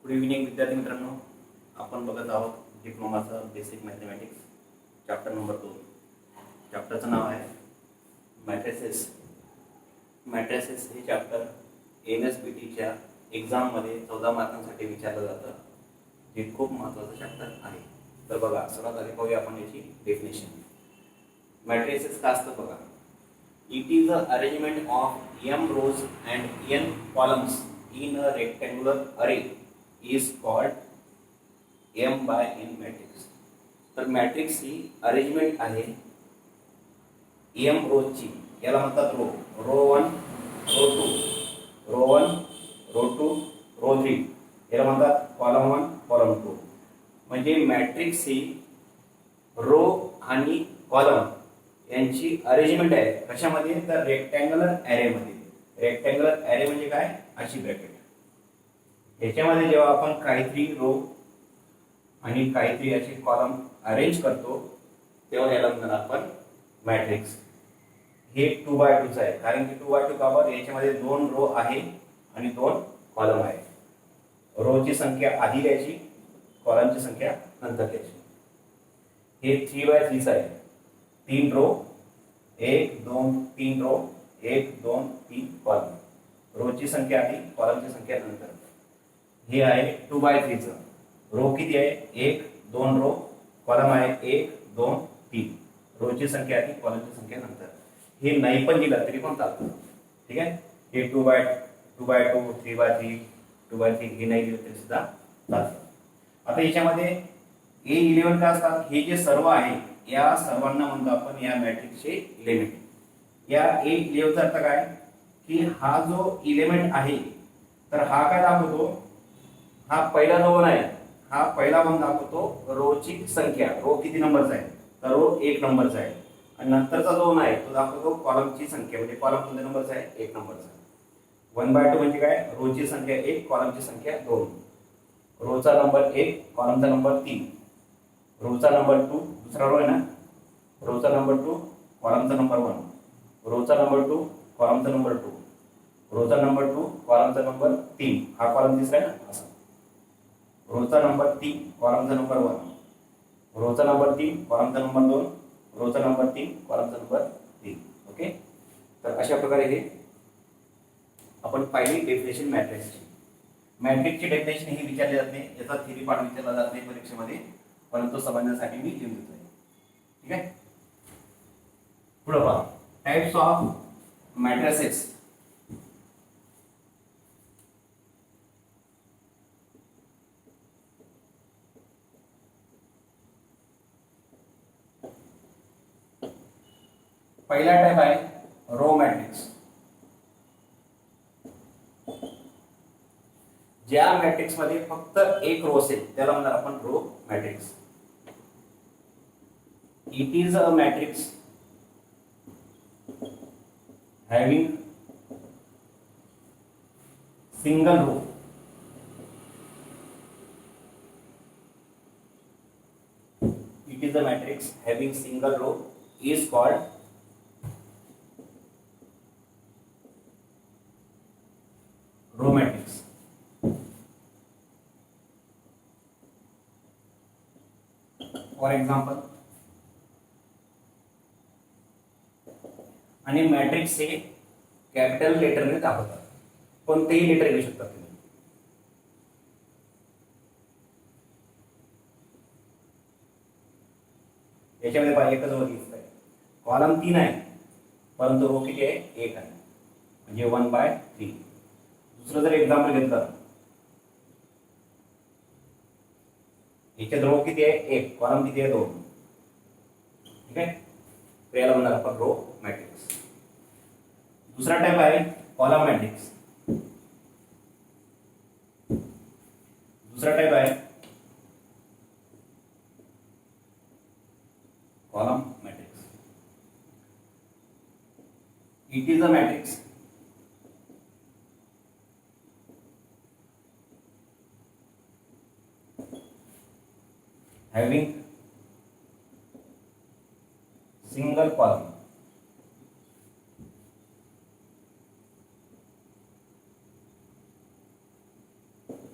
Good evening विद्यार्थी मित्रांनो, आपण बघत आहोत डिप्लोमाचा बेसिक मॅथमॅटिक्स चॅप्टर नंबर 2. चॅप्टरचं नाव आहे मॅट्रिसेस. मॅट्रिसेस हे चॅप्टर NSBTच्या एक्झाममध्ये 14 मार्कांसाठी विचारलं जातं, जे खूप महत्त्वाचं चॅप्टर आहे. तर बघा, सर्वात आधी पाहूया आपण याची डेफिनेशन. मॅट्रिसेस काय असतं बघा. It is a arrangement of m rows and n columns in a rectangular array is called m by n matrix. तर मॅट्रिक्स ही अरेंजमेंट आहे m रोजची. याला म्हणतात row. Row 1, row 2, row 1, row 2, row 3. याला म्हणतात कॉलम 1, कॉलम 2. म्हणजे matrix ही रो आणि कॉलम यांची अरेंजमेंट आहे. कशामध्ये? तर रेक्टँग्युलर ॲरे मध्ये. रेक्टँग्युलर ॲरे म्हणजे काय? अशी ब्रॅकेट. याच्यामध्ये जेव्हा आपण काहीतरी रो आणि काहीतरी असे कॉलम अरेंज करतो तेव्हा याला म्हणणार आपण मॅट्रिक्स. हे 2x2 आहे, कारण की 2x2 का बरं? याच्यामध्ये 2 रो आहे आणि 2 कॉलम आहे. रोची संख्या आधी द्यायची, कॉलमची संख्या नंतर द्यायची. हे 3x3 आहे. 3 रो, 1 2 3 रो, 1 2 3 कॉलम. रोची संख्या आधी, कॉलमची संख्या नंतर. हे आहे 2x3 चं. रो किती आहे? 1 2 रो, कॉलम आहे 1 2 3. रोची संख्या आधी, कॉलमची संख्या नंतर. हे नाही पण दिलं तरी पण चालतं, ठीक आहे. हे 2x2 3x3 2x3 हे नाही दिलं तरी सुद्धा चालतं. आता याच्यामध्ये A11 काय असतात? हे जे सर्व आहे या सर्वांना म्हणतो आपण या मॅट्रिक्सचे एलिमेंट. या A11 चा अर्थ काय? की हा जो एलिमेंट आहे तर हा काय दाखवतो? हा पहिला रो आहे. हा पहिला वन दाखवतो रोची संख्या. रो किती नंबरचा आहे? तर रो 1 नंबरचा आहे. आणि नंतरचा जो आहे तो दाखवतो कॉलमची संख्या. म्हणजे कॉलम कोणत्या नंबरचा आहे? 1 नंबरचा. 1/2 म्हणजे काय? रोची संख्या 1, कॉलमची संख्या 2. रोचा नंबर 1, कॉलमचा नंबर 3. रोचा नंबर 2, दुसरा रो आहे ना. रोचा नंबर 2, कॉलमचा नंबर 1. रोचा नंबर 2, कॉलमचा नंबर 2. रोचा नंबर 2, कॉलमचा नंबर 3. हा कॉलम तिसरा आहे ना, असा. रोचा नंबर 3, कॉलमचा नंबर 1. रोचा नंबर 3, कॉलमचा नंबर 2. रोचा नंबर 3, कॉलमचा नंबर 3. ओके. तर अशा प्रकारे हे आपण पाहिली डेफिनेशन मॅट्रिक्सची. मॅट्रिक्सची डेफिनेशन ही विचारली जात नाही, याचा थेरी पार्ट विचारला जात नाही परीक्षेमध्ये, परंतु समजण्यासाठी मी लिहून देतोय, ठीक आहे. पुढे पहा, टाइप्स ऑफ मॅट्रिसेस. पहिला टाइप आहे रो मॅट्रिक्स. ज्या मॅट्रिक्स मध्ये फक्त एक रो असेल त्याला म्हणणार आपण row matrix. It is a matrix having single row. It is a matrix having single row is called row matrix. For example, आणि मॅट्रिक्स हे कॅपिटल लेटरने दाखवतात. कोणतेही लेटर घेऊ शकतात तुम्ही. याच्यामध्ये पहा, एकच रो दिसत आहे. कॉलम 3 आहे परंतु रो किती आहे? 1 आहे, म्हणजे 1/3. दुसरं जर एक्झाम्पल घेतलं, याच्यात रो किती आहे? 1, कॉलम किती आहे? 2, ठीक आहे. तर याला म्हणणार आपण रो मॅट्रिक्स. दुसरा टाइप आहे कॉलम मॅट्रिक्स. दुसरा टाइप आहे column matrix. It is a matrix having single column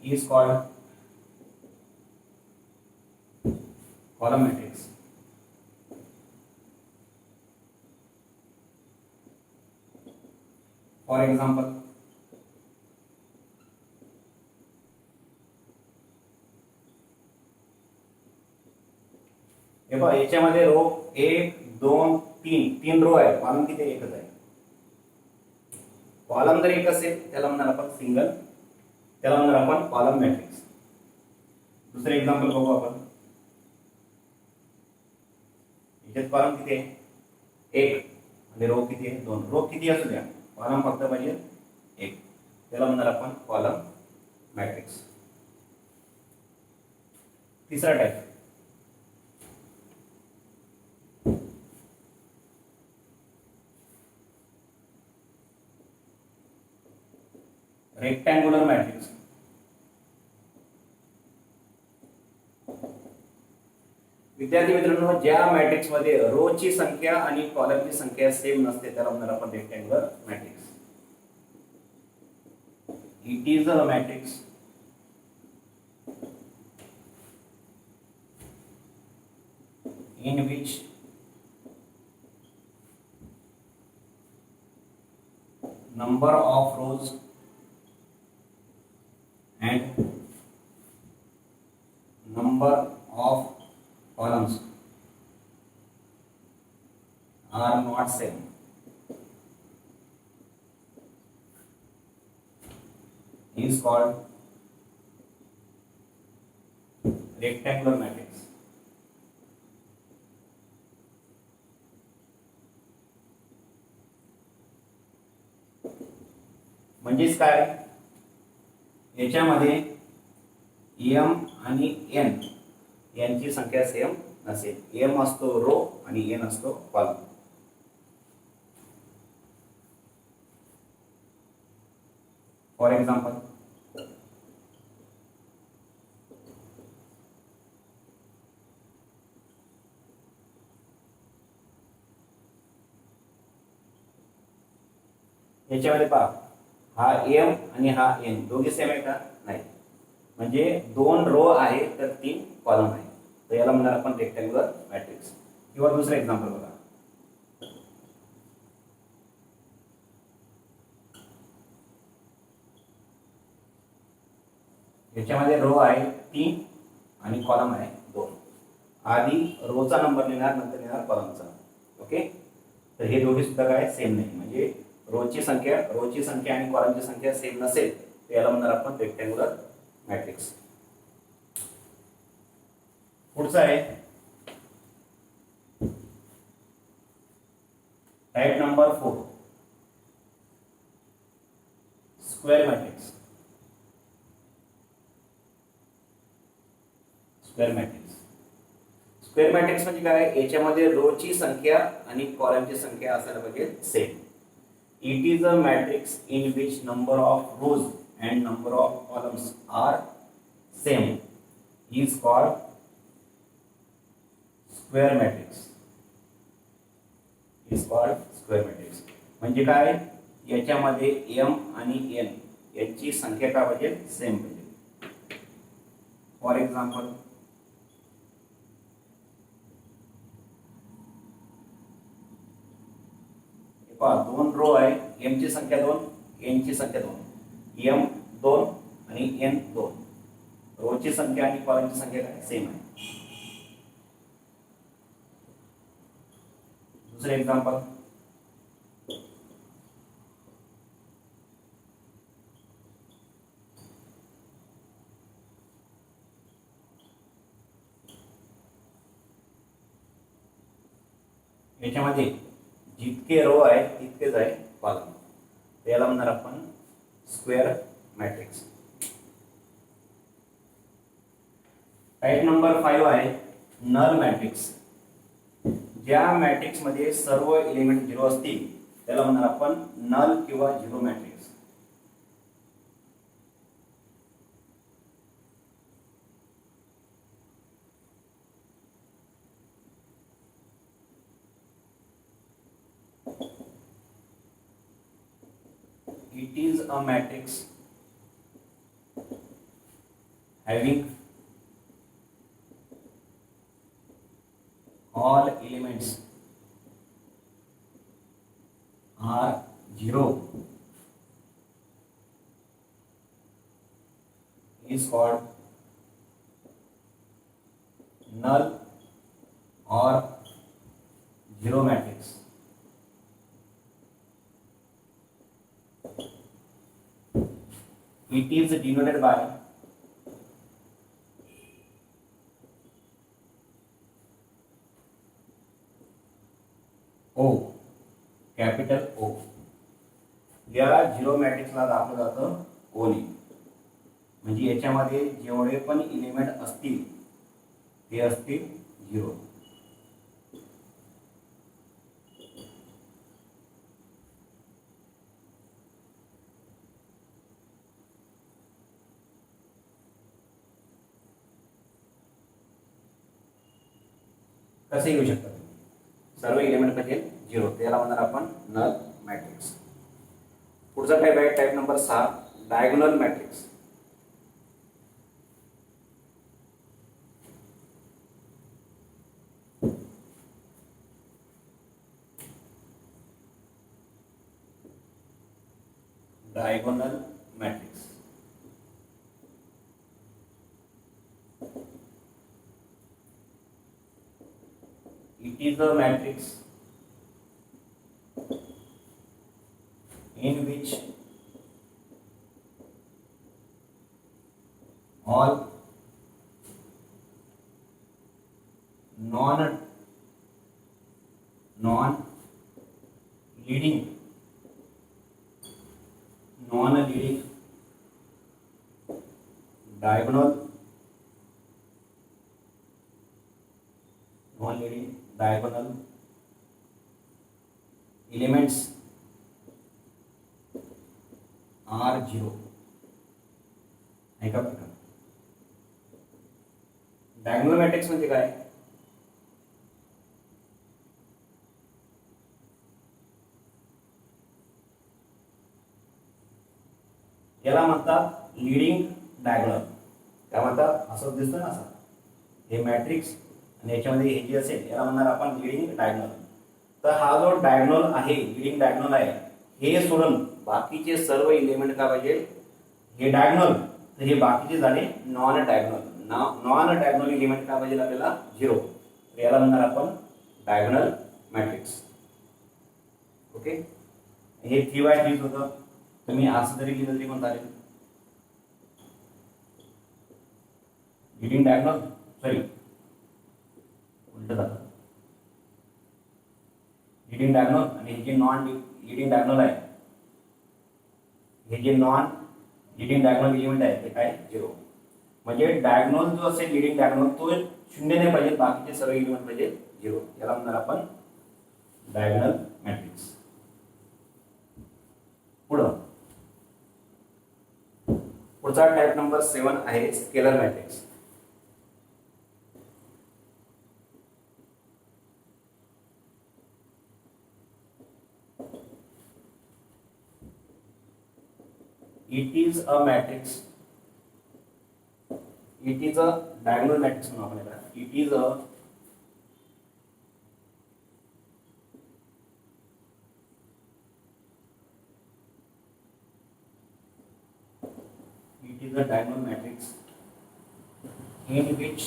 is called column matrix. For example, हे बघा याच्यामध्ये रो 1 2 3 तीन रो आहे, कॉलम किती एकच आहे. कॉलम जर एक असेल त्याला म्हणणार आपण सिंगल, त्याला म्हणणार आपण कॉलम मॅट्रिक्स. दुसरे एक्झाम्पल बघू आपण. याच्यात कॉलम किती आहे एक आणि रो किती आहे दोन. रो किती असू द्या, कॉलम फक्त पाहिजे एक, त्याला म्हणणार आपण कॉलम मॅट्रिक्स. तिसरा टाइप रेक्टँग्युलर मॅट्रिक्स. विद्यार्थी मित्रांनो, ज्या मॅट्रिक्स मध्ये रो ची संख्या आणि कॉलमची संख्या सेम नसते त्याला म्हणणार आपण rectangular matrix. It is a matrix in which number of rows and number of columns are not same. Is called rectangular matrix. म्हणजेच काय, याच्यामध्ये m आणि n यांची संख्या सेम नसेल. m असतो रो आणि n असतो कॉलम. फॉर एक्झाम्पल, याच्यामध्ये पहा, हा m आणि हा n दोघे सेम आहे का, नाही. म्हणजे दोन रो आहे तर तीन कॉलम आहे, तर याला म्हणणार आपण रेक्टँग्युलर मॅट्रिक्स. किंवा दुसरं एक्झाम्पल बघा. याच्यामध्ये रो आहे 3 आणि कॉलम आहे 2. आधी रोचा नंबर लिहिणार, नंतर लिहिणार कॉलमचा. ओके, तर हे दोघे सुद्धा काय सेम नाही. म्हणजे रोची संख्या आणि कॉलमची संख्या सेम नसेल तर याला म्हणणार आपण रेक्टँग्युलर मॅट्रिक्स. पुढचा आहे type number 4, square matrix. Square matrix म्हणजे काय, याच्यामध्ये रोची संख्या आणि कॉलमची संख्या असायला पाहिजे same. It is a matrix in which number of rows and number of columns are same. Is called square matrix. म्हणजे काय, याच्यामध्ये m आणि n यांची संख्या काय पाहिजे सेम पाहिजे. फॉर एक्झाम्पल, दोन रो आहे, m ची संख्या 2, n ची संख्या 2, m 2 आणि n 2. रोची संख्या आणि कॉलमची संख्या काय सेम आहे. दुसरे एक्झाम्पल, याच्यामध्ये जितके रो आहे तितकेच आहे कॉलम, त्याला म्हणणार आपण स्क्वेअर मॅट्रिक्स. टाइप नंबर 5 आहे नल मॅट्रिक्स. ज्या मॅट्रिक्स मध्ये सर्व एलिमेंट 0 असतील त्याला म्हणणार आपण नल किंवा zero matrix. It is a matrix having is called null or zero matrix. It is denoted by O, capital O. या झिरो मॅट्रिक्सला दाखवलं जातं O ने. म्हणजे याच्यामध्ये जेवढे पण इलिमेंट असतील ते असतील झिरो. कसे घेऊ शकता सर्व एलिमेंट म्हणजे झिरो, त्याला म्हणणार आपण नल मॅट्रिक्स. पुढचा टाइप आहे type number 6, diagonal matrix. Diagonal matrix it is a matrix in which all non-leading diagonal elements are zero. ऐका बघा, डायगोनल मॅट्रिक्स म्हणजे काय? याला म्हणतात लीडिंग डायगोनल. काय म्हणतात? असं दिसतं ना, असं हे मॅट्रिक्स आणि याच्यामध्ये हे जे असेल याला म्हणणार आपण लीडिंग डायगोनल. तर हा जो डायगोनल आहे, लीडिंग डायगोनल आहे, हे सोडून बाकीचे सर्व एलिमेंट काय पाहिजे? हे डायगोनल. तर हे बाकीचे झाले non diagonal. Non diagonal element काय पाहिजे आपल्याला? झिरो. तर याला म्हणणार आपण डायगोनल मॅट्रिक्स. ओके, हे 3x3 होतं. तुम्ही असं जरी लिहिलं तरी पण चालेल. लीडिंग डायगोनल, सॉरी उलट झालं. लीडिंग डायगोनल आणि हे जे नॉन लीडिंग डायगोनल आहे, हे जे नॉन लीडिंग डायगोनल एलिमेंट आहे ते काय? झिरो. म्हणजे डायगोनल जो असेल लीडिंग डायगोनल तो शून्य नाही पाहिजे, बाकीचे सर्व एलिमेंट पाहिजे झिरो. याला म्हणणार आपण डायगोनल मॅट्रिक्स. पुढचा टाइप नंबर 7 आहे scalar matrix. It is a matrix. It is a diagonal matrix म्हणून आपण याला. It is a diagonal matrix in which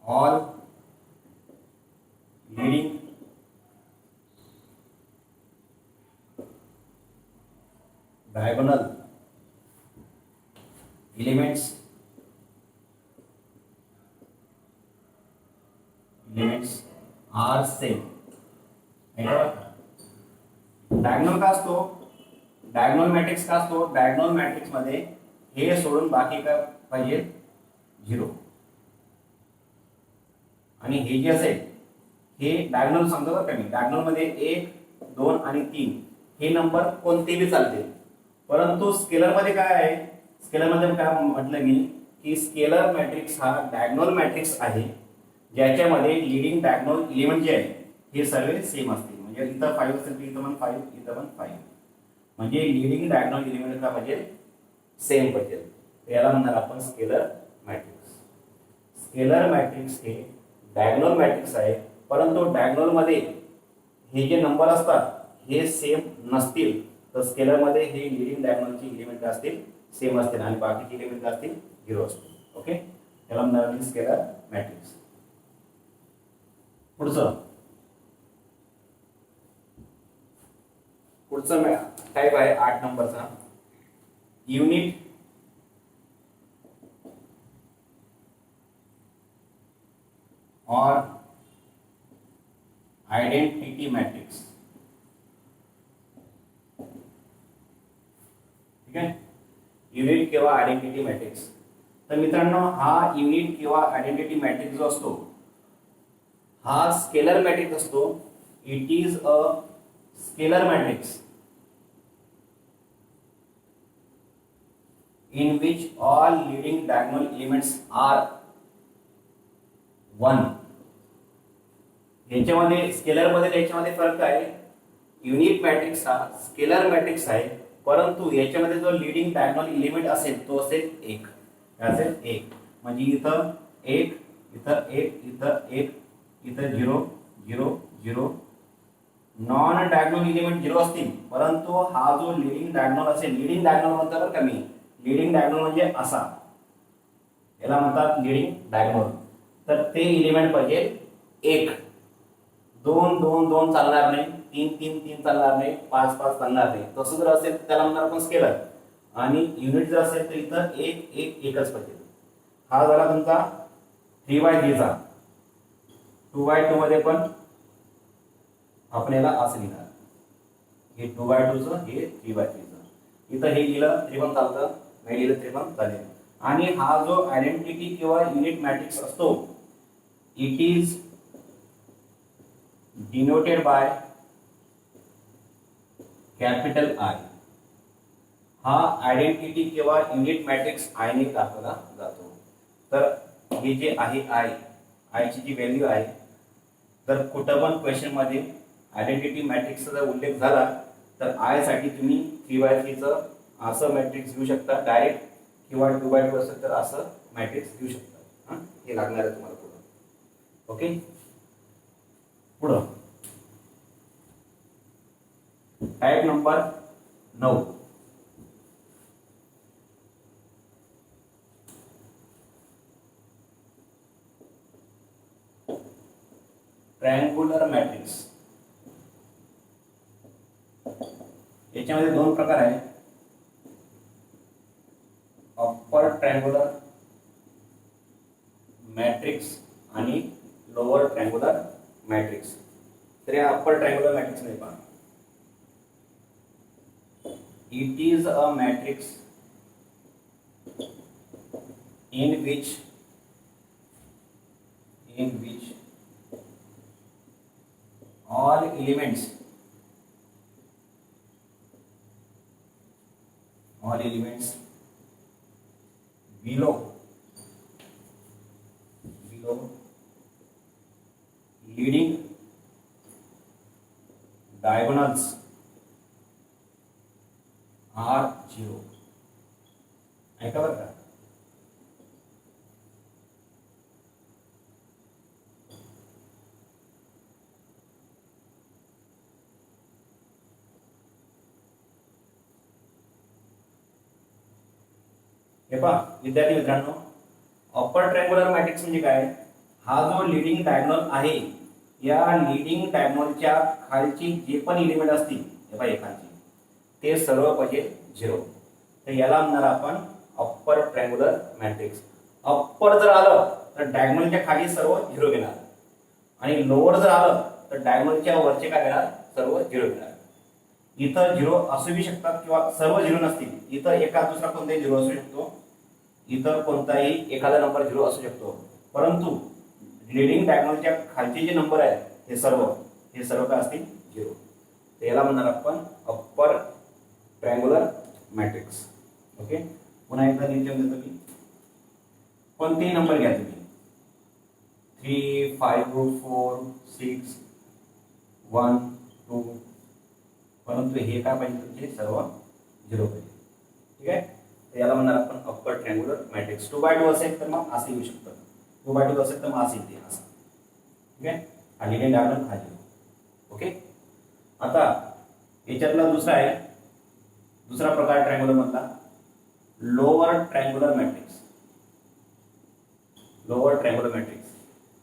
all leading diagonal elements are same. Diagonal का असतो? डायगोनल मॅट्रिक्स का असतो? Diagonal matrix मध्ये हे सोडून बाकी काय पाहिजे? झिरो. आणि हे जे असेल हे डायगोनल सांगतो बरं का मी. डायगोनल मध्ये 1, 2 आणि 3 हे नंबर कोणतेही चालते. परंतु स्केलर मध्ये काय आहे? स्केलर मध्ये काय म्हटलं मी की स्केलर मॅट्रिक्स हा डायगोनल मॅट्रिक्स आहे ज्याच्यामध्ये लीडिंग डायगोनल एलिमेंट जे आहे हे सर्व सेम असतील. म्हणजे इथं 5 असेल तर इथं पण 5, इथं पण 5. म्हणजे लीडिंग डायगोनल एलिमेंट का पाहिजे? सेम पाहिजे. याला म्हणणार आपण स्केलर मॅट्रिक्स. स्केलर मॅट्रिक्स हे डायगोनल मॅट्रिक्स आहे, परंतु डायगोनल मध्ये हे जे नंबर असतात हे सेम नसतील तर स्केलरमध्ये हे लीडिंग डायगोनलची एलिमेंट असतील सेम असतील आणि बाकीचे एलिमेंट असतील 0 असतील. ओके, याला म्हणणार स्केलर मॅट्रिक्स. पुढचं टाइप आहे 8 नंबरचा, युनिट और आइडेंटिटी मॅट्रिक्स. ठीक आहे, युनिट किंवा आयडेंटिटी मॅट्रिक्स. तर मित्रांनो, हा युनिट किंवा आयडेंटिटी मॅट्रिक्स जो असतो हा स्केलर मॅट्रिक्स असतो. It is a scalar matrix in which all leading diagonal elements are 1. याच्यामध्ये स्केलर मध्ये याच्यामध्ये फरक आहे. युनिट मॅट्रिक्स हा स्केलर मॅट्रिक्स आहे, परंतु याच्यामध्ये जो लीडिंग डायगोनल एलिमेंट असेल तो असेल 1. असेल 1 म्हणजे इथं 1, इथं 1, इथं 1, इथं 0 0 0. नॉन डायगोनल एलिमेंट 0 असतील, परंतु हा जो लीडिंग डायगोनल असेल, लीडिंग डायगोनल म्हणतात बरं का मी, लीडिंग डायगोनल म्हणजे असा, याला म्हणतात लीडिंग डायगोनल. तर ते एलिमेंट पाहिजे 1. 2 2 2 चालणार नाही, 3 3 3 चालणार नाही, 5 5 चालणार नाही. तसं जर असेल तर त्याला म्हणणार आपण स्केलर. आणि युनिट जर असेल तर इथं 1 1 1च पाहिजे. हा झाला तुमचा 3/3 चा. 2/2 मध्ये पण आपण याला असं लिहिणार, हे 2/2 चं, हे 3/3 चं. इथं हे लिहिलं तरी पण चालतं, नाही लिहिलं तरी पण चालेल. आणि हा जो आयडेंटिटी किंवा युनिट मॅट्रिक्स असतो, it is denoted by capital I. हा आयडेंटिटी किंवा युनिट मॅट्रिक्स आय ने दाखवला जातो. तर हे जे आहे आय ची जी व्हॅल्यू आहे, तर कुठं पण क्वेश्चन मध्ये आयडेंटिटी मॅट्रिक्सचा जर उल्लेख झाला तर आय साठी तुम्ही 3/3 चं असं मॅट्रिक्स घेऊ शकता डायरेक्ट, किंवा 2/2 असेल तर असं मॅट्रिक्स घेऊ शकता. हे लागणार आहे तुम्हाला पुढं. ओके, पुढं टाइप नंबर 9, ट्रायंगुलर मॅट्रिक्स. याच्यामध्ये 2 प्रकार आहे, अप्पर ट्रायंगुलर मॅट्रिक्स आणि लोअर ट्रायंगुलर मॅट्रिक्स. तर या अप्पर ट्रायंगुलर मॅट्रिक्स मध्ये पहा, it is a matrix in which all elements below leading diagonals are 0. ऐका बरं का, हे पहा विद्यार्थी मित्रांनो, अप्पर ट्रायंगुलर मॅट्रिक्स म्हणजे काय, हा जो लीडिंग डायगोनल आहे, या लीडिंग डायगोनलच्या खालची जे पण एलिमेंट असतील, हे पहा एकांची, ते सर्व पाहिजे 0. तर याला म्हणणार आपण अप्पर ट्रायंगुलर मॅट्रिक्स. अप्पर जर आलं तर डायगोनलच्या खाली सर्व 0 घेणार, आणि लोअर जर आलं तर डायगोनलच्या वरचे काय घेणार, सर्व 0 घेणार. इथं 0 असू शकतात किंवा सर्व 0 नसतील, इथं एका दुसरा कोणताही 0 असू शकतो, इथं कोणताही एखादा नंबर 0 असू शकतो, परंतु लीडिंग डायगोनलच्या खालचे जे नंबर आहेत हे सर्व काय असतील 0. तर याला म्हणणार आपण अप्पर ट्रायंगुलर मॅट्रिक्स. ओके, पुन्हा एकदा लिहून देतो मी, कोणतेही नंबर घ्या तुम्ही, 3 5 4 6 1 2, परंतु हे काय पाहिजे तुमचे सर्व 0 पाहिजे. ठीक आहे, तर याला म्हणणार आपण अप्पर ट्रायंगुलर मॅट्रिक्स. 2/2 असेल तर मग असं येऊ शकतं, 2/2 असेल तर मग असं येते असं. ठीक आहे, हा लीडिंग डायगोनल खाली. ओके, आता याच्यातला दुसरा आहे दुसरा प्रकार ट्रायंग्युलर मधला lower triangular matrix. Lower triangular matrix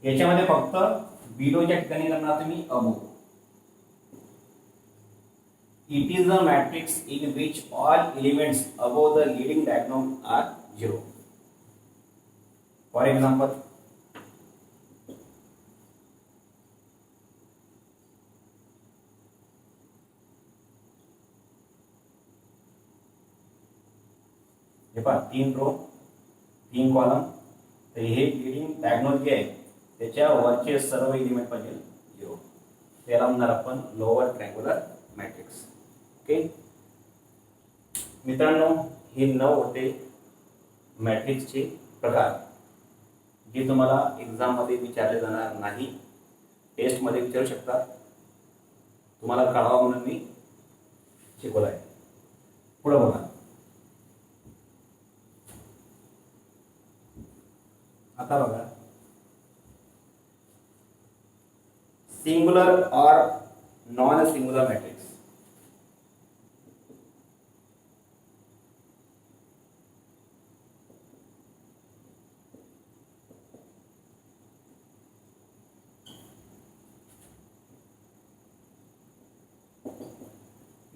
याच्यामध्ये फक्त बिलोच्या ठिकाणी करणार तुम्ही अबो. It is a matrix in which all elements above the leading diagonal are 0. For example, हे पहा 3 रो 3 कॉलम, तर हे लीडिंग डायगोनल जे आहे त्याच्या वरचे सर्व एलिमेंट पाहिजे 0. त्याला म्हणणार आपण लोअर ट्रायंग्युलर मॅट्रिक्स. ओके मित्रांनो, हे 9 होते मॅट्रिक्सचे प्रकार जे तुम्हाला एक्झाम मध्ये विचारले जाणार नाही, टेस्ट मध्ये विचारू शकतात. तुम्हाला कळावं म्हणून मी शिकवलं आहे. पुढे बघा. आता बघा, सिंगुलर और नॉन सिंगुलर मॅट्रिक्स.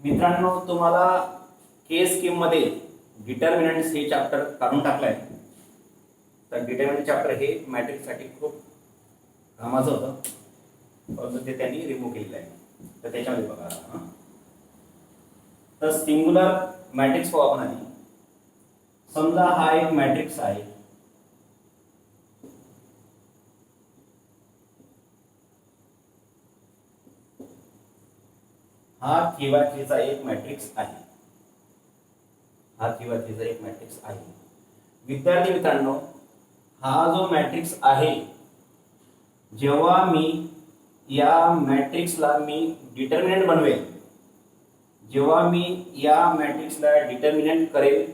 मित्रांनो, तुम्हाला के स्कीम मध्ये डिटर्मिनंट्स हे चॅप्टर काढून टाकलंय. तर डिटर्मिनंट चॅप्टर हे मॅट्रिक्स साठी खूप कामाचं होतं, परंतु ते त्यांनी रिमूव्ह केलेलं आहे. तर त्याच्यामध्ये बघा, तर सिंगुलर मॅट्रिक्स पाहू आपण आधी. समजा हा एक मॅट्रिक्स आहे, हा थ्रीचा एक मॅट्रिक्स आहे. हा थ्रीचा एक मॅट्रिक्स आहे. विद्यार्थी मित्रांनो, हा जो मॅट्रिक्स आहे, जेव्हा मी या मॅट्रिक्सला मी डिटर्मिनंट बनवेल, जेव्हा मी या मॅट्रिक्सला डिटर्मिनंट करेल,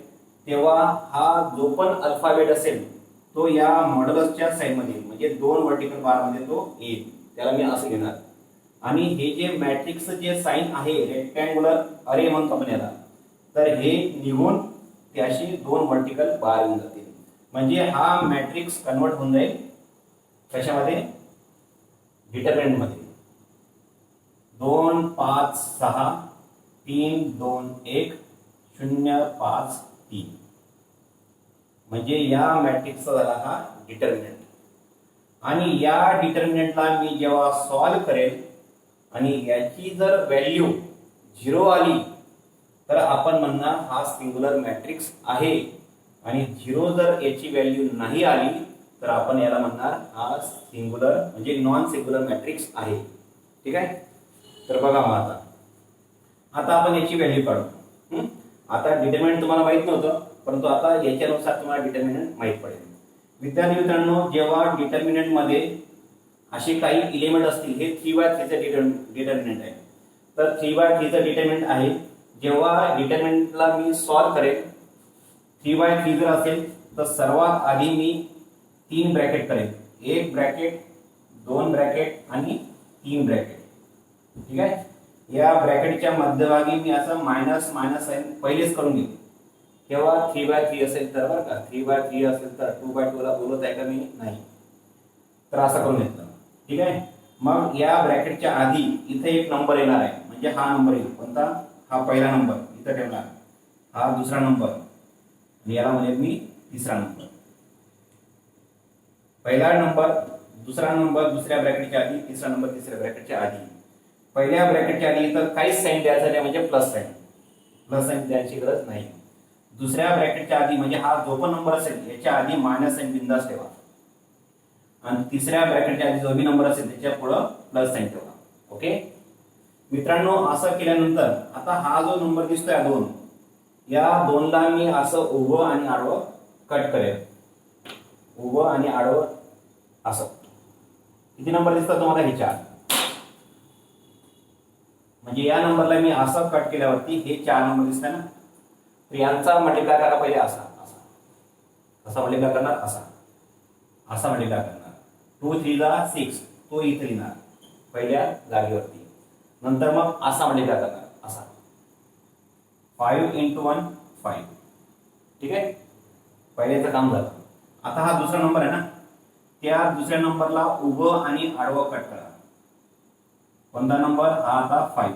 तेव्हा हा जो पण अल्फाबेट असेल तो या मॉड्युलसच्या साइडमध्ये म्हणजे 2 वर्टिकल बार मध्ये तो येईल. त्याला मी असं घेणार. आणि हे जे मॅट्रिक्स जे साइन आहे रेक्टँग्युलर अरे म्हणतो आपण याला, तर हे निघून त्याशी 2 वर्टिकल बार येऊन जातील. म्हणजे हा मॅट्रिक्स कन्वर्ट होऊन जाईल कशामध्ये, डिटर्मिनंट मध्ये. 2 5 6 3 2 1 0 5 3 म्हणजे या मॅट्रिक्सचा झाला हा डिटर्मिनंट. आणि या डिटर्मिनंटला मी जेव्हा सॉल्व्ह करेल आणि याची जर व्हॅल्यू 0 आली तर आपण म्हणणार हा सिंगुलर मॅट्रिक्स आहे. आणि 0 जर याची व्हॅल्यू नाही आली तर आपण याला म्हणणार हा सिंगुलर म्हणजे नॉन सिंगुलर मॅट्रिक्स आहे. ठीक आहे. तर बघा मग आता आपण याची व्हॅल्यू काढू. आता डिटर्मिनंट तुम्हाला माहित नव्हतं, परंतु आता याच्यानुसार तुम्हाला डिटर्मिनंट माहित पडेल. विद्यार्थी मित्रांनो, जेव्हा डिटर्मिनंट मध्ये असे काही एलिमेंट असतील, हे 3/3चं डिटर्मिनंट आहे. तर 3/3चं डिटर्मिनंट आहे. जेव्हा डिटर्मिनंटला मी सॉल्व्ह करेल, 3/3 जर असेल तर सर्वात आधी मी 3 ब्रॅकेट करेल. 1 ब्रॅकेट 2 ब्रॅकेट आणि 3 ब्रॅकेट. ठीक आहे. या ब्रॅकेटच्या मध्यभागी मी असं मायनस साइन पहिलेच करून घेईल. केव्हा 3/3 असेल तर, बरं का, 3/3 असेल तर 2/2 ला बोलत आहे का मी, नाही, तर असं करून घेतलं. ठीक आहे. मग या ब्रॅकेटच्या आधी इथे एक नंबर येणार आहे, म्हणजे हा नंबर येईल. कोणता, हा पहिला नंबर इथे ठेवणार, हा दुसरा नंबर आणि याला म्हणजे मी तिसरा नंबर. पहिला नंबर दुसरा नंबर दुसऱ्या ब्रॅकेटच्या आधी, तिसरा नंबर तिसऱ्या ब्रॅकेटच्या आधी. पहिल्या ब्रॅकेटच्या आधी तर काहीच साइन द्यायचं नाही, म्हणजे प्लस साइन द्यायची गरज नाही. दुसऱ्या ब्रॅकेटच्या आधी म्हणजे हा जो पण नंबर असेल याच्या आधी मायनस साइन बिंदास ठेवा. आणि तिसऱ्या ब्रॅकेटच्या आधी जो भी नंबर असेल त्याच्या पुढे प्लस साइन ठेवा. ओके मित्रांनो, असं केल्यानंतर आता हा जो नंबर दिसतोय 2, या 2ला मी असं उभं आणि आडवं कट करेल. उभं आणि आडवं असं. किती नंबर दिसतात तुम्हाला, हे 4. म्हणजे या नंबरला मी असं कट केल्यावरती हे 4 नंबर दिसतात ना. तर यांचा मल्टिप्लाय करा पहिले असा मल्टिप्लाय करणार, असा मल्टिप्लाय करणार. 2 3 जा 6, तो इथे लिहिणार पहिल्या जागेवरती. नंतर मग असा मल्टिप्लाय करणार, असा 5 इंटू 1 5. ठीक आहे, पहिल्याचं काम झालं. आता हा दुसरा नंबर आहे ना, त्या दुसऱ्या नंबरला उभं आणि आडवं कट करा. कोणता नंबर हा? आता 5.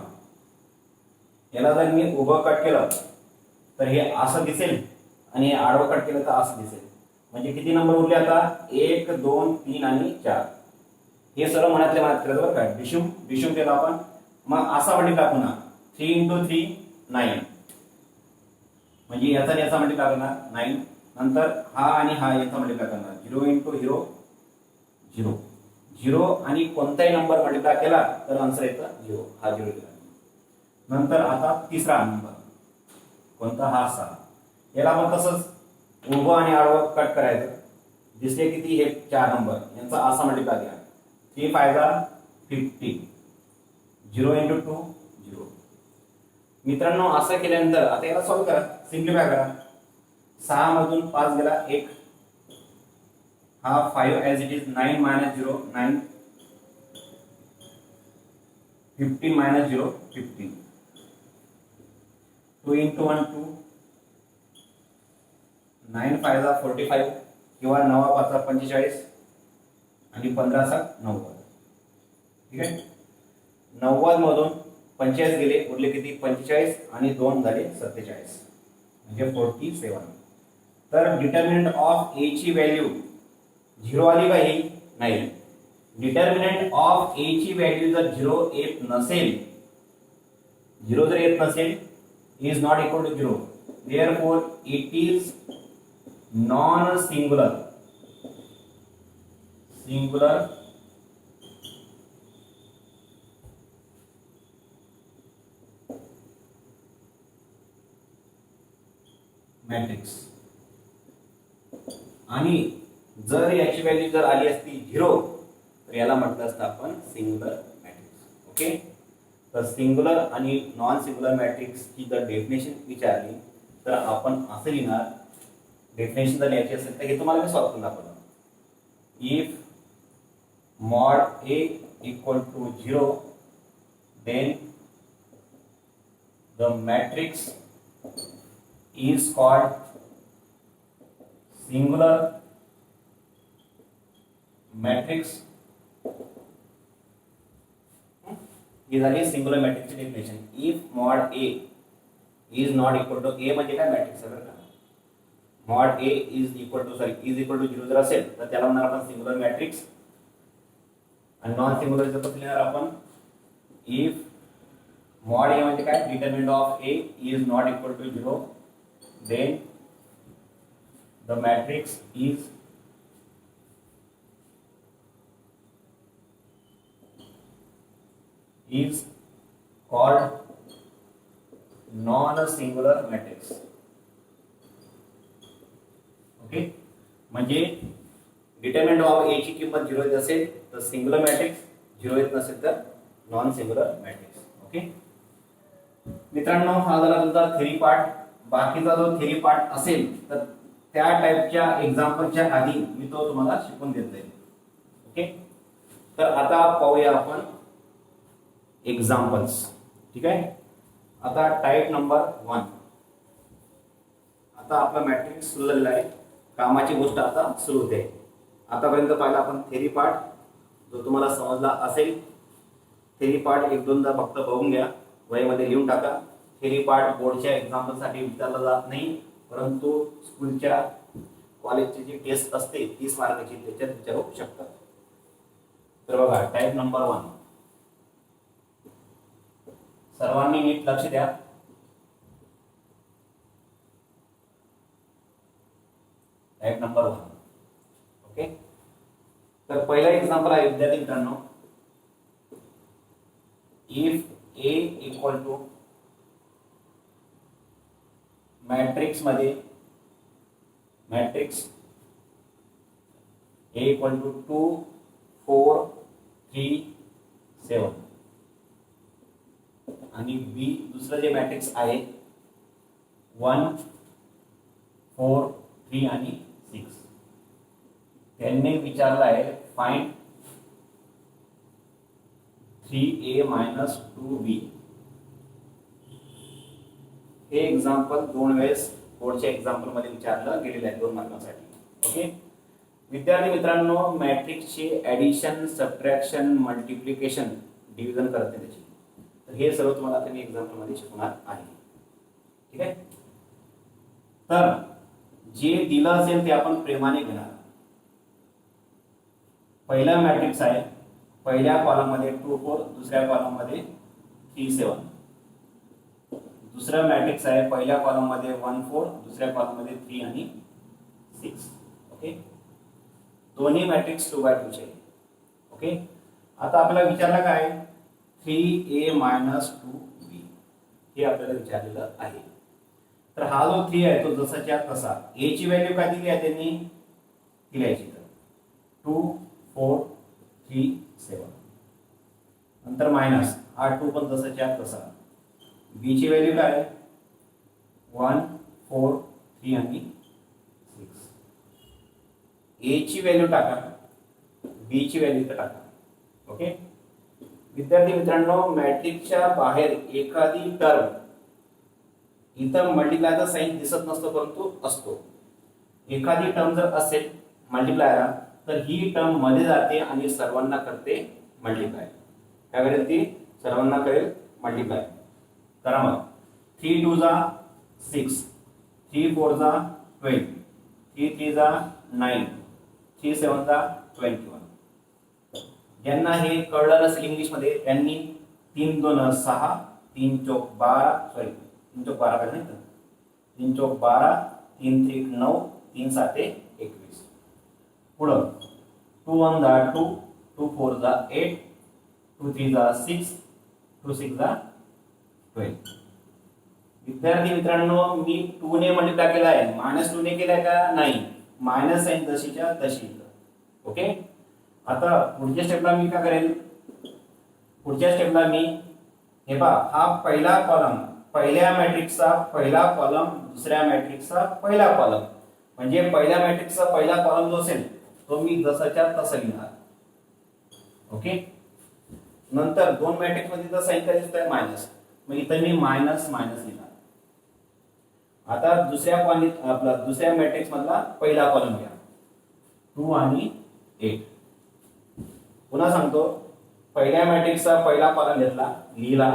याला जर मी उभं कट केलं तर हे असं दिसेल आणि आडवं कट केलं तर असं दिसेल. म्हणजे किती नंबर उरले आता? 1 2 3 आणि 4. हे सर्व मनातल्या मनात केलं बरं का, डिशूम केलं आपण. मग असा मल्टिप्लाय पुन्हा 3 इंटू 3 9, म्हणजे याचा आणि याचा मल्टिप्लाय करणार 9. नंतर हा आणि हा याचा मल्टिप्लाय करणार 0 इंटू 0 0. 0 आणि कोणताही नंबर मल्टिप्लाय केला तर आन्सर येतं 0. हा 0 केला. नंतर आता तिसरा नंबर कोणता? हा 6. याला आपण तसंच उभं आणि आडवं कट करायचं. दिसले किती? हे 4 नंबर यांचा असा मल्टिप्लाय करा. 3 5 15. 0 इंटू 2 0. मित्रांनो, असं केल्यानंतर आता याला सॉल्व्ह करा, सिम्प्लिफाय करा. 6 मधून 5 गेला 1. हा 5 as it is. 9 minus 0 9. 15 minus 0 15. 2 into 1 2. 9 5 45 किंवा 9 5 45 आणि 15 7 90. ठीक आहे, 90 मधून 45 गेले, उरले किती? 45 आणि 2 झाले 47, म्हणजे 47. तर डिटर्मिनंट ऑफ ए ची व्हॅल्यू 0 आली का? ही नाही. डिटर्मिनंट ऑफ ए ची व्हॅल्यू जर 0 येत नसेल, 0 जर येत नसेल, is not equal to 0. Therefore it is non singular matrix. आणि जर याची व्हॅल्यू जर आली असती 0 तर याला म्हटलं असतं आपण सिंगुलर मॅट्रिक्स. ओके, तर सिंगुलर आणि नॉन सिंगुलर मॅट्रिक्सची जर डेफिनेशन विचारली तर आपण असं लिहिणार. डेफिनेशन जर लिहायची असेल तर हे तुम्हाला मी सॉल्व्ह करून दाखवलं. If mod A equal to 0, then the matrix is called singular matrix. ही झाली सिंगुलर मॅट्रिक्सची definition. If mod A is not equal to A म्हणजे काय? मॅट्रिक्स आहे बरं का. mod A is equal to 0 जर असेल तर त्याला म्हणणार आपण सिंगुलर मॅट्रिक्स. आणि नॉन सिंगुलर जर कसं लिहिणार आपण? इफ mod A म्हणजे काय? Determinant of A is not equal to 0, then the matrix is called non-singular matrix. Okay, म्हणजे डिटर्मिनंट ऑफ ए ची किंमत 0 येत असेल तर सिंगुलर मॅट्रिक्स, 0 येत नसेल तर नॉन सिंगुलर मॅट्रिक्स. ओके मित्रांनो, हा झाला तुमचा थेरी पार्ट. बाकीचा जो थेरी पार्ट असेल तर त्या टाइपच्या एक्झाम्पलच्या आधी मी तो तुम्हाला शिकवून देत जाईल. ओके, तर आता पाहूया आपण एक्झाम्पल्स. ठीक आहे, आता टाइप नंबर 1. आता आपला मॅट्रिक्स सुरू झालेला आहे. कामाची गोष्ट आता सुरू होते. आतापर्यंत पाहिला आपण थेरी पार्ट, जो तुम्हाला समजला असेल. थेरी पार्ट एक दोनदा फक्त बघून घ्या, वहीमध्ये लिहून टाका. थेरी पार्ट बोर्डच्या एक्झाम्पलसाठी विचारला जात नाही, परंतु स्कूलच्या कॉलेजची जी टेस्ट असते 30 मार्काची त्याच्यात विचारू शकतात. तर बघा, टाइप नंबर 1. सर्वांनी नीट लक्ष द्या. Type number 1. ओके, तर पहिला एक्झाम्पल आहे विद्यार्थी मित्रांनो. If A equal to matrix मध्ये मॅट्रिक्स A इक्वल टू 2 4 3 7 आणि B दुसरं जे मॅट्रिक्स आहे 1 4 3 आणि 6. त्यांनी विचारलं आहे फाइंड 3A minus 2B. हे एक्झाम्पल 2 वेळेस बोर्डच्या एक्झाम्पल मध्ये विचारलं गेलेलं आहे 2 मार्कांसाठी. ओके विद्यार्थी मित्रांनो, मॅट्रिक्सची ऍडिशन, सबट्रॅक्शन, मल्टिप्लिकेशन, डिव्हिजन करते त्याची, तर हे सर्व तुम्हाला आता मी एक्झाम्पल मध्ये शिकवणार आहे. ठीक आहे. तर जे दिलं असेल ते आपण प्रेमाने घेणार. पहिला मॅट्रिक्स आहे, पहिल्या कॉलम मध्ये 2 4, दुसऱ्या कॉलम मध्ये 3 7. दुसरा मॅट्रिक्स आहे, पहिल्या कॉलम मध्ये 1 4, दुसऱ्या कॉलम मध्ये 3 आणि 6. ओके दोन्ही मॅट्रिक्स 2 by 2 चे. ओके आता आपल्याला विचारलं काय, 3a - 2b हे आपल्याला विचारलेलं आहे. तर हा जो 3 आहे तो जसाच्या तसा, a ची व्हॅल्यू काय दिली आहे त्यांनी, ती लिहायची. तर 2 4 3 7, नंतर मायनस हा 2 पण जसाच्या तसा. b ची व्हॅल्यू काय, 1 4 3 आणि 6. a ची व्हॅल्यू टाका, b ची व्हॅल्यू टाका. ओके विद्यार्थी मित्रांनो, मॅट्रिक्सच्या बाहेर एखादी टर्म, इथं मल्टिप्लायचा साइन दिसत नसतो परंतु असतो, एखादी टर्म जर असेल मल्टिप्लायला तर ही टर्म मध्ये जाते आणि सर्वांना करते मल्टिप्लाय. काय करेल ती, सर्वांना करेल मल्टिप्लाय. करा मग, 3 2 जा 6, 3 4 जा 12, 3 3 जा 9, 3 7 जा 21. ज्यांना हे कळलं नसेल इंग्लिश मध्ये त्यांनी 3 2 6, 3 चौक 12, सॉरी 3 चौक 12 काय नाही, 3 चौक 12, 3 3 9, 3 7 21. पुढं 2 1 जा 2, 2 4 जा 8, 2 3 जा 6, 2 6 जा 12. विद्यार्थी मित्रांनो, मी 2 ने मल्टिप्लाय केला आहे, -2 ने केलाय का, नाही, मायनस साइन तशीच्या तशी. ओके आता पुढच्या स्टेपला मी काय करेल, पुढच्या स्टेपला मी हे पहा, हा पहिला कॉलम, पहिल्या मॅट्रिक्सचा पहिला कॉलम, दुसऱ्या मॅट्रिक्सचा पहिला कॉलम, म्हणजे पहिल्या मॅट्रिक्सचा पहिला कॉलम जो असेल तो मी जसाच्या तसा लिहिणार. ओके नंतर 2 मॅट्रिक्स मध्ये तर साइन काय दिसतोय, मायनस, मग इथे मी मायनस मायनस लिहिणार. आता दुसऱ्या कॉलनीत आपला दुसऱ्या मॅट्रिक्स मधला पहिला कॉलम घ्या, 2 आणि 8. पुन्हा सांगतो, पहिल्या मॅट्रिक्सचा पहिला कॉलम घेतला, लिहिला,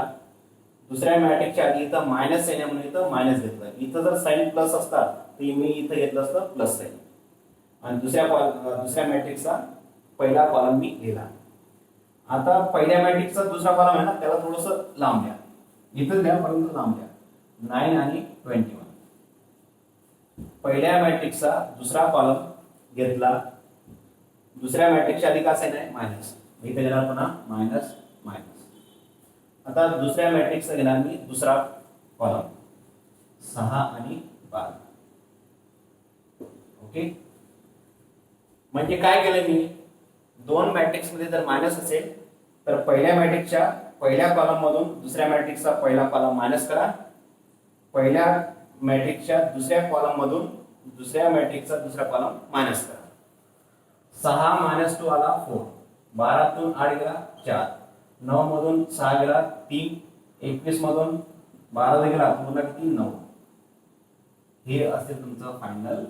दुसऱ्या मॅट्रिक्सच्या आधी इथं मायनस साइन आहे म्हणून इथं मायनस घेतलं. इथं जर साइन प्लस असता तर मी इथं घेतलं असतं प्लस साइन. आणि दुसऱ्या मॅट्रिक्सचा पहिला कॉलम मी लिहिला. आता पहिल्या मॅट्रिक्सचा दुसरा कॉलम आहे ना, त्याला थोडंसं लांब द्या, इथं द्या परंतु लांब द्या, 9 आणि 21. पहिल्या मॅट्रिक्सचा दुसरा कॉलम घेतला, दुसऱ्या मॅट्रिक्सच्या आधी का साइन आहे, मायनस, इथे घेणार पुन्हा मायनस मायनस. आता दुसऱ्या मॅट्रिक्सचा घेणार मी दुसरा कॉलम, 6 आणि 12. ओके म्हणजे काय केलं मी, 2 मॅट्रिक्स मध्ये जर मायनस असेल तर पहिल्या मॅट्रिक्सच्या पहिल्या कॉलम मधून दुसऱ्या मॅट्रिक्सचा पहिला कॉलम मायनस करा, पहिल्या मॅट्रिक्सच्या दुसऱ्या कॉलम मधून दुसऱ्या मॅट्रिक्सचा दुसरा कॉलम मायनस करा. 6 - 2 आला 4, 12 तून 8 गेला 4, 9 मधून 6 गेला 3, 21 मधून 12 गेला पूर्ण किती 9. हे असेल तुमचं फायनल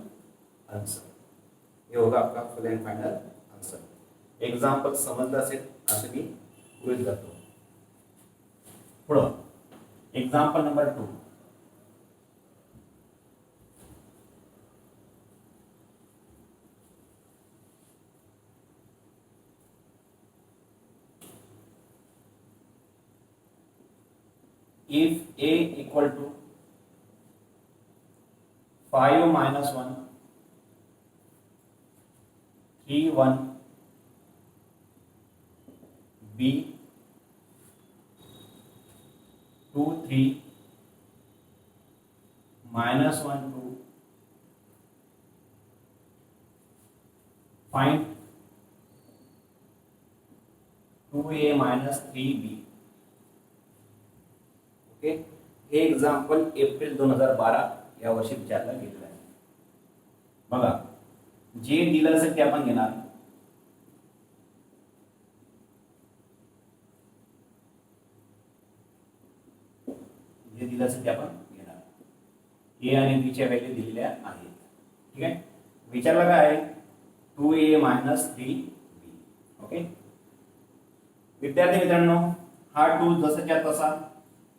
आन्सर. हे होगा आपका फुल एंड फायनल आन्सर. एग्जाम्पल समजलं असेल असं मी गृहीत धरतो. पुढं example number 2. if a equal to 5 - 1, 3 1, b 2 3, -1 2, find 2a - 3b. Okay हे एक्झाम्पल एप्रिल 2012 या वर्षी विचारलं गेलेलं आहे. बघा जे दिलं असेल ते आपण घेणार, जे दिलं असेल ते आपण घेणार. ए आणि बी च्या व्हॅल्यू दिलेल्या आहेत. ठीक आहे, विचारलं काय आहे 2a मायनस 3b. ओके, विद्यार्थी मित्रांनो हा 2 जसाच्या तसा,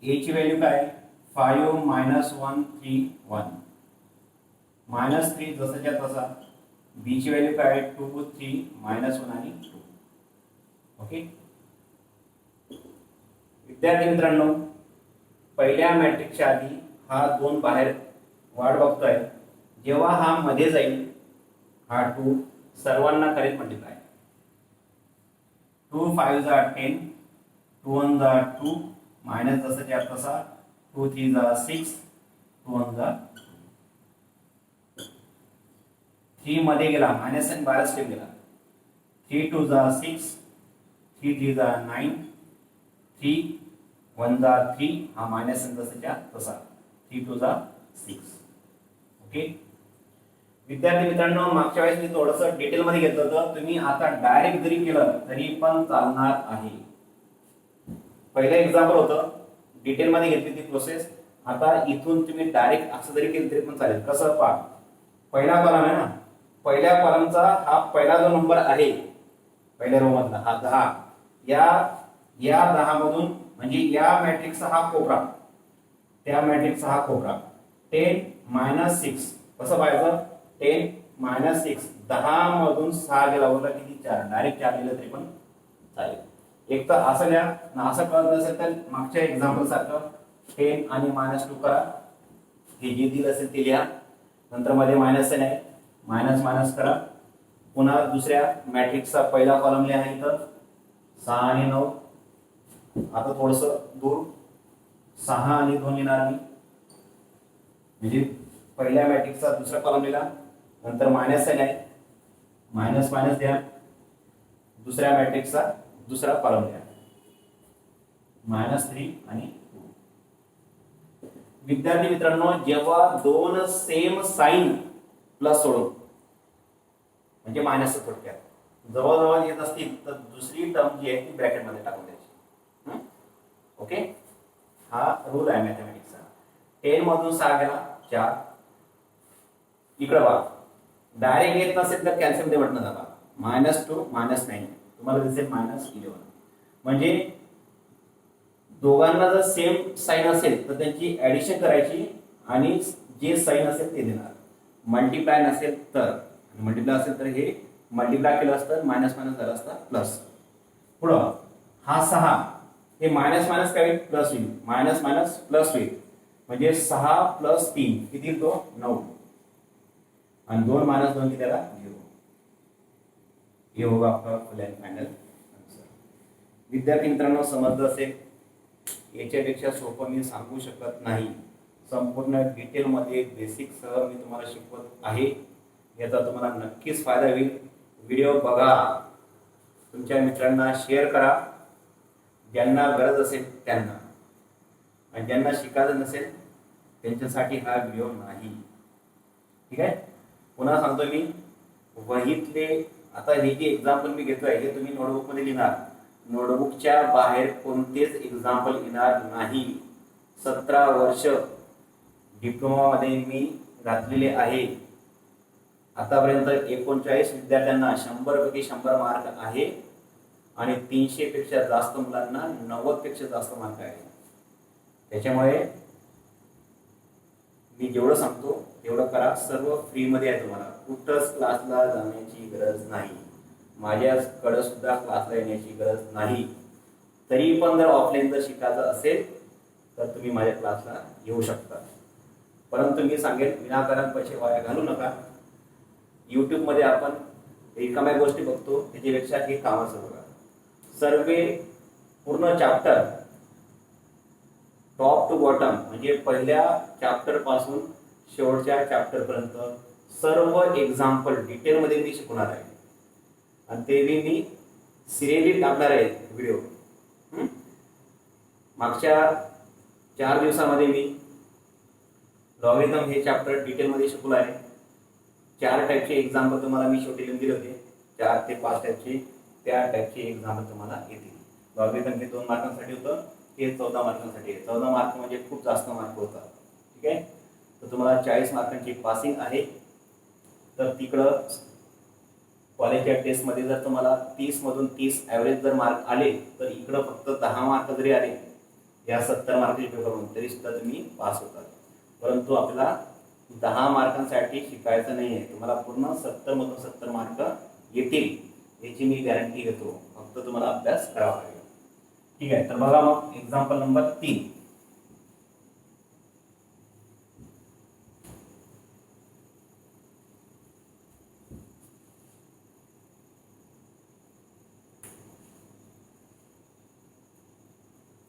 a ची व्हॅल्यू काय आहे 5 मायनस 1 3 1, मायनस 3 जसाच्या तसा, b ची व्हॅल्यू काय आहे 2 3 मायनस 1 आणि 2. ओके, विद्यार्थी मित्रांनो पहिल्या मॅट्रिक्सच्या आधी हा 2 बाहेर वाट बघतोय, जेव्हा हा मध्ये जाईल हा 2 सर्वांना करेल मल्टिप्लाय. 2 5 जा 10, 2 1 जा 2, मायनस जसाच्या तसा 2 3 जा 6, 2 1 जा 3 मध्ये गेला मायनस आणि 12 स्टेप गेला, 3 2 जा 6, 3 3 जा 9, 3 1 जा 3, हा मायनस आणि जसाच्या तसा 3 2 जा 6. ओके, विद्यार्थी मित्रांनो मागच्या वेळेस मी थोडंसं डिटेल मध्ये घेतलं होतं, तुम्ही आता डायरेक्ट जरी केलं तरी पण चालणार आहे. पहिलं एक्झाम्पल होतं डिटेल मध्ये घेतली ती प्रोसेस, आता इथून तुम्ही डायरेक्ट असं जरी केलं तरी पण चालेल. कसं पहा, पहिला कॉलम आहे ना, पहिल्या कॉलमचा हा पहिला जो नंबर आहे पहिल्या रो मधला हा 10, या 10 मधून म्हणजे या मॅट्रिक्सचा हा कोपरा, त्या मॅट्रिक्सचा हा कोपरा 10 मायनस 6, कसं पाहायचं 10 मायनस 6, 10 मधून 6 गेला वरला किती 4, डायरेक्ट 4 लिहिलं तरी पण चालेल. एक तर असं लिहा, असं कळत नसेल तर मागच्या एक्झाम्पल सारखं 10 आणि मायनस 2 करा, हे जे दिलं असेल ते लिहा, नंतर मध्ये मायनस नाही मायनस मायनस करा, पुन्हा दुसऱ्या मॅट्रिक्सचा पहिला कॉलम लिहा इथं 6 आणि 9, आता थोडस दूर 6 आणि 2 लिहिणार मी, म्हणजे पहिल्या मॅट्रिक्सचा दुसरा कॉलम लिहिला, नंतर मायनस आहे मायनस मायनस द्या, दुसऱ्या मॅट्रिक्सचा दुसरा कॉलम लिहा -3 आणि 2. विद्यार्थी मित्रांनो जेव्हा दोन सेम साइन प्लस सोडून म्हणजे मायनस थोडक्यात जवळजवळ येत असतील तर दुसरी टर्म जी आहे ती ब्रॅकेट मध्ये टाकून द्यायची. ओके, हा रूल आहे मॅथमॅटिक्सचा. 10 मधून 6 गेला 4, इकडे बघा डायरेक्ट येत नसेल तर कॅल्शियम मध्ये बटन दाबा, -2 -9 तुम्हाला दिसेल -11. म्हणजे दोघांना जर सेम साइन असेल तर त्यांची ऍडिशन करायची आणि जे साइन असेल ते देणार. मल्टिप्लाय नसेल तर, मल्टिप्लाय असेल तर हे मल्टिप्लाय केलं असतं मायनस मायनस झालं असतं प्लस. पुढं हा 6 हे मायनस मायनस काय प्लस होईल, मायनस मायनस प्लस होईल, म्हणजे 6 प्लस 3 किती तो 9, आणि 2 मायनस 2 किती त्याला 0. हे होगा आपका फुल अँड फायनल आन्सर. विद्यार्थी मित्रांनो समजलं असेल, याच्यापेक्षा सोपं मी सांगू शकत नाही. संपूर्ण डिटेल मध्ये बेसिक सह मी तुम्हाला शिकवत आहे, याचा तुम्हाला नक्कीच फायदा होईल. व्हिडिओ बघा, तुमच्या मित्रांना शेअर करा, ज्यांना गरज असेल त्यांना, आणि ज्यांना शिकायचं नसेल त्यांच्यासाठी हा व्हिडिओ नाही. ठीक आहे, पुन्हा सांगतो मी वहीतले आता हे जे एक्झाम्पल मी घेतोय हे तुम्ही नोटबुक मध्ये लिहिणार, नोटबुकच्या बाहेर कोणतेच एक्झाम्पल येणार नाही. 17 वर्ष डिप्लोमा मध्ये मी घातलेले आहे. आतापर्यंत 39 विद्यार्थ्यांना 100 पैकी 100 मार्क आहे आणि 300 पेक्षा जास्त मुलांना 90 पेक्षा जास्त मार्क आहे. त्याच्यामुळे मी जेवढं सांगतो तेवढं करा. सर्व फ्री मध्ये आहे, तुम्हाला कुठंच क्लासला जाण्याची गरज नाही, माझ्याकडे सुद्धा क्लासला येण्याची गरज नाही. तरी पण जर ऑफलाईन जर शिकायचं असेल तर तुम्ही माझ्या क्लासला येऊ शकता. परंतु मी सांगेन विनाकारण पैसे वाया घालू नका. यूट्यूब मध्ये आपण रिकाम्या गोष्टी बघतो त्याच्यापेक्षा हे कामाचं बघा. सर्वे पूर्ण चॅप्टर टॉप टू बॉटम म्हणजे पहिल्या चॅप्टर पासून शेवटच्या चॅप्टर पर्यंत सर्व एक्झाम्पल डिटेल मध्ये मी शिकवणार आहे, आणि ते मी सिरियली टाकणार आहे व्हिडिओ. मागच्या 4 दिवसामध्ये मी लॉगरिथम हे चॅप्टर डिटेल मध्ये शिकवलं आहे. 4 टाईपचे एक्झाम्पल तुम्हाला मी शेवटी लिहून दिले होते, 4 ते 5 टाईपचे, त्या टाईपचे एक्झाम्पल तुम्हाला येतील. लॉगरिथम हे 2 मार्कांसाठी होतं, हे 14 मार्कांसाठी आहे. 14 मार्क म्हणजे खूप जास्त मार्क होतात. ठीक आहे, तर तुम्हाला 40 मार्कांची पासिंग आहे. तर तिकडं कॉलेजच्या टेस्टमध्ये जर तुम्हाला 30मधून 30 ॲव्हरेज जर मार्क आले, तर इकडं फक्त 10 मार्क जरी आले या 70 मार्काच्या पेपरमधून, तरी सुद्धा तुम्ही पास होतात. परंतु आपल्याला 10 मार्कांसाठी शिकायचं नाही आहे. तुम्हाला पूर्ण 70मधून 70 मार्क येतील याची मी गॅरंटी घेतो. फक्त तुम्हाला अभ्यास करावा लागेल. ठीक आहे. तर बघा मग एक्झाम्पल नंबर 3.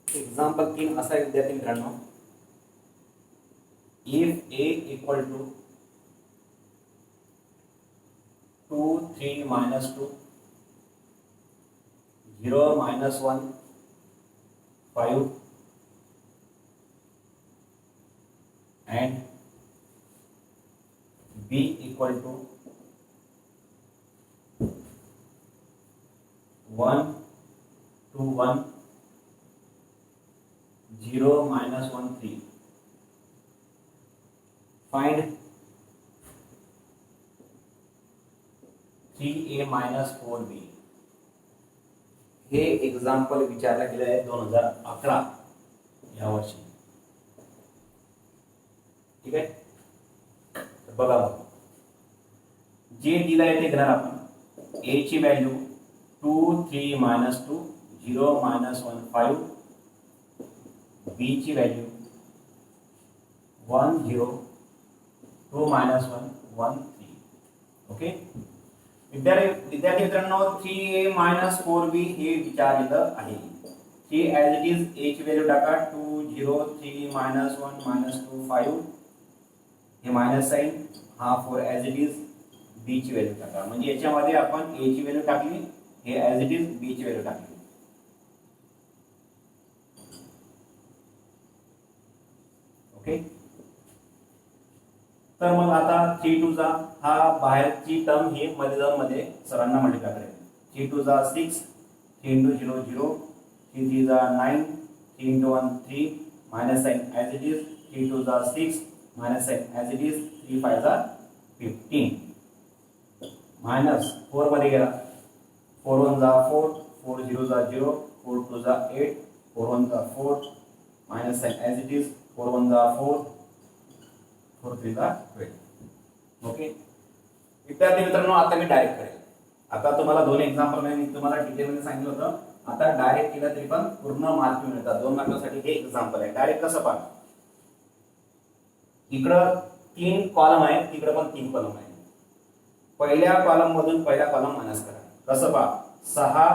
एक्झाम्पल 3 असा आहे विद्यार्थी मित्रांनो, if a equal to 2 3 minus 2 0 minus 1 5 and b equal to 1 2 1 0 minus 1 3. Find 3a minus 4b. हे एक्झाम्पल विचारलं गेलं आहे 2011 या वर्षी. ठीक आहे. तर बघा मग जे दिलं आहे ते घेणार आपण. a ची व्हॅल्यू 2 3 minus 2 0 minus 1 5. b ची व्हॅल्यू 1 0 2 minus 1 1 3. ओके. विद्यार्थी मित्रांनो 3a minus 4b हे विचारलेलं आहे. हे ॲज इट इज a ची व्हॅल्यू टाका 2 0 3 minus 1 minus 2 5. हे मायनस साइन हा 4 ॲज इट इज b ची व्हॅल्यू टाका. म्हणजे याच्यामध्ये आपण a ची व्हॅल्यू टाकली, हे ॲज इट इज b ची व्हॅल्यू टाकली. ओके. तर मग आता 3 2 जा हा बाहेरची टर्म ही मध्ये जाऊन मध्ये सरांना मल्टिप्लाय करेल. 3 2 जा 6 3 2 0 0 3 3 जा 9 3 2 1 3 minus sign as it is 3 2 जा 6 minus sign as it is 3 5 जा 15 मायनस 4 मध्ये गेला 4 1 जा 4 4 0 जा 0 4 2 जा 8 4 1 जा 4 minus sign as it is 4 1 जा 4 4 3 जा 12. ओके. विद्यार्थी मित्रांनो आता मी डायरेक्ट करेल. आता तुम्हाला दोन एक्झाम्पल मी तुम्हाला डिटेलमध्ये सांगितलं होतं. आता डायरेक्ट केलं तरी पण पूर्ण मार्क मिळतात. 2 मार्कासाठी हे एक्झाम्पल आहे. डायरेक्ट कसं पहा, इकडं 3 कॉलम आहे, तिकडं पण 3 कॉलम आहे. पहिल्या कॉलम मधून पहिला कॉलम मायनस करा. कसं पहा 6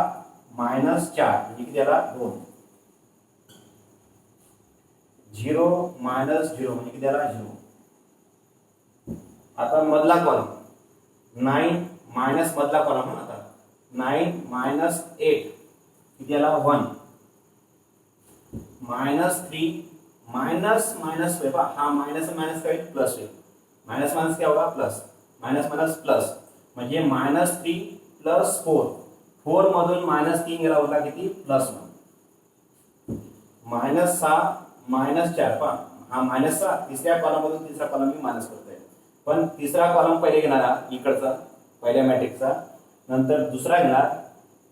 मायनस 4 म्हणजे किती आला 2. 0 मायनस 0 म्हणजे किती आला 0. आता मधला कॉलम 9 मायनस मधला कॉलम आता 9 मायनस 8 किती आला 1 मायनस 3 मायनस मायनस हा मायनस मायनस काय प्लस होईल. मायनस मायनस क्या होगा प्लस मायनस मायनस प्लस म्हणजे मायनस 3 प्लस 4. 4 मधून मायनस 3 गेला होता किती प्लस 1 मायनस 6 मायनस 4 पहा हा मायनस 6 तिसऱ्या कॉलम मधून तिसरा कॉलम मी मायनस करतोय. पण तिसरा कॉलम पहिले घेणारा इकडचा पहिल्या मॅट्रिक्सचा, नंतर दुसरा घेणार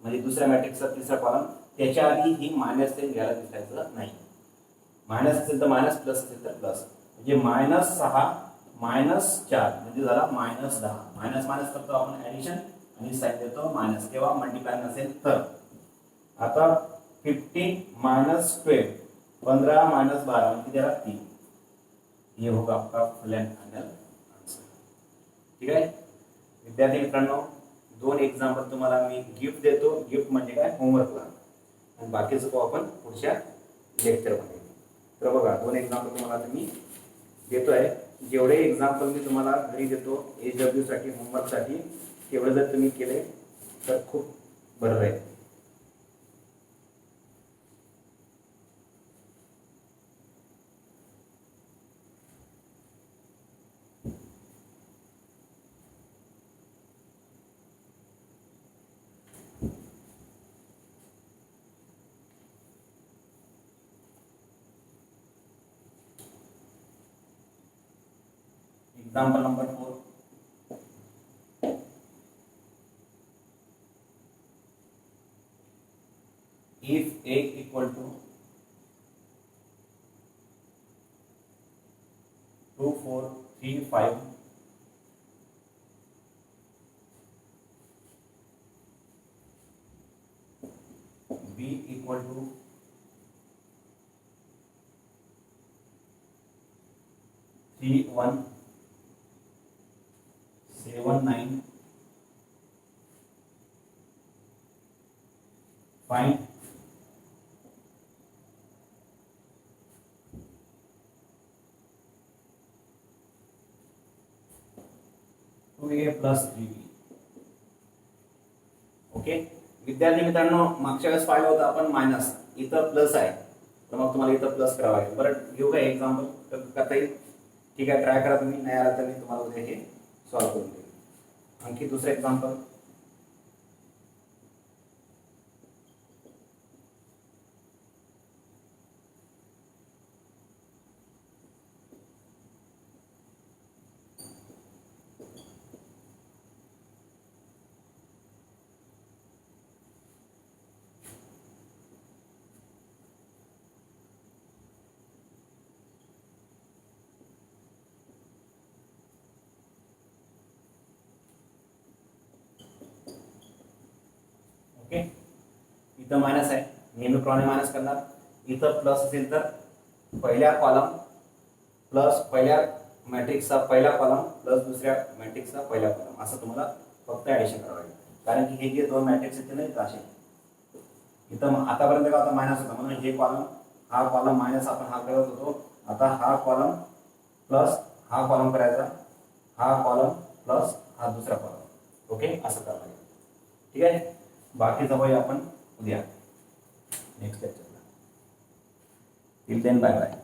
म्हणजे दुसऱ्या मॅट्रिक्सचा तिसरा कॉलम. त्याच्या आधी ही मायनस ते घ्यायला दिसायचं नाही. मायनस असेल तर मायनस प्लस असेल तर प्लस म्हणजे मायनस 6 मायनस 4 म्हणजे झाला मायनस 10. मायनस मायनस करतो आपण ऍडिशन आणि साइन देतो मायनस केव्हा मल्टिप्लाय नसेल तर. आता 15 मायनस 12 15 मायनस 12 म्हणजे त्याला 3. ये होगा आपका फुल एंड फाइनल आंसर. ठीक आहे. विद्यार्थी मित्रांनो 2 एक्झाम्पल तुम्हाला मी गिफ्ट देतो. गिफ्ट म्हणजे काय होमवर्कला, आणि बाकीचं तो आपण पुढच्या लेक्चरमध्ये. तर बघा 2 एक्झाम्पल तुम्हाला आता मी देतो आहे. जेवढे एक्झाम्पल मी तुम्हाला घरी देतो HW साठी होमवर्कसाठी तेवढे जर तुम्ही केले तर खूप बरं राहील. Example number 4. If A equal to 2, 4, 3, 5, B equal to 3, 1, 7, 9, find two A plus 3B. Okay विद्यार्थी मित्रांनो, मागच्या वेळेस पाहिलं होतं आपण मायनस, इथं प्लस आहे, तर मग तुम्हाला इथं प्लस करावं लागेल. बरं घेऊ का एक्झाम्पल करता येईल? ठीक आहे, ट्राय करा तुम्ही. नाही आला तर मी तुम्हाला उद्या हे सॉल्व्ह करून देईल. आणखी दुसरं एक्झाम्पल. ओके इथं मायनस आहे, नेहमीप्रमाणे मायनस करणार. इथं प्लस असेल तर पहिल्या कॉलम प्लस पहिल्या मॅट्रिक्सचा पहिला कॉलम प्लस दुसऱ्या मॅट्रिक्सचा पहिला कॉलम, असं तुम्हाला फक्त ॲडिशन करावं लागेल. कारण की हे जे दोन मॅट्रिक्स आहेत ते नाही असे. इथं आतापर्यंत का होता मायनस होता, म्हणून हे कॉलम हा कॉलम मायनस आपण हा करत होतो. आता हा कॉलम प्लस हा कॉलम करायचा, हा कॉलम प्लस हा दुसरा कॉलम. ओके असं करावं लागेल. ठीक आहे, बाकीचं वय आपण उद्या नेक्स्ट लेक्चरला. Till then bye bye.